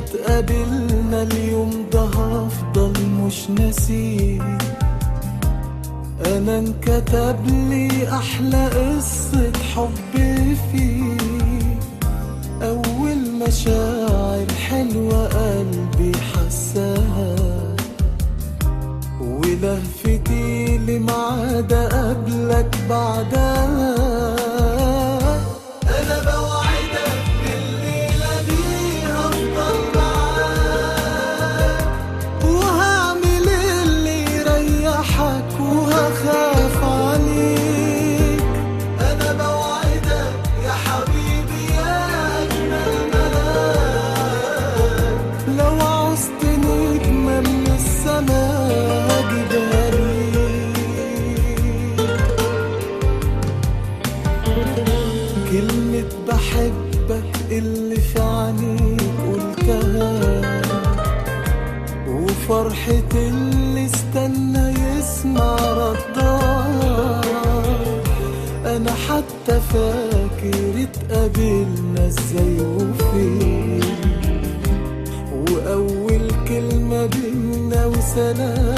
اتقابلنا اليوم ده هفضل مش ناسيه. انا انكتب لي احلى قصة حب فيه، اول مشاعر حلوة قلبي حساها، ولهفتي لميعاد قبلك بعدها. انا بوعدك بالليلة دي هفضل معاك، وهعمل اللي يريحك وهخاف عليك. انا بوعدك يا حبيبي يا اجمل ملاك، لو عوزت نجمة من السماء هجيبها ليك. كلمة بحبك اللي في عينيك قلتها، وفرحة اللي استنى يسمع ردها. انا حتى فاكر اتقابلنا ازاي وفين، واول كلمة بينا وسلام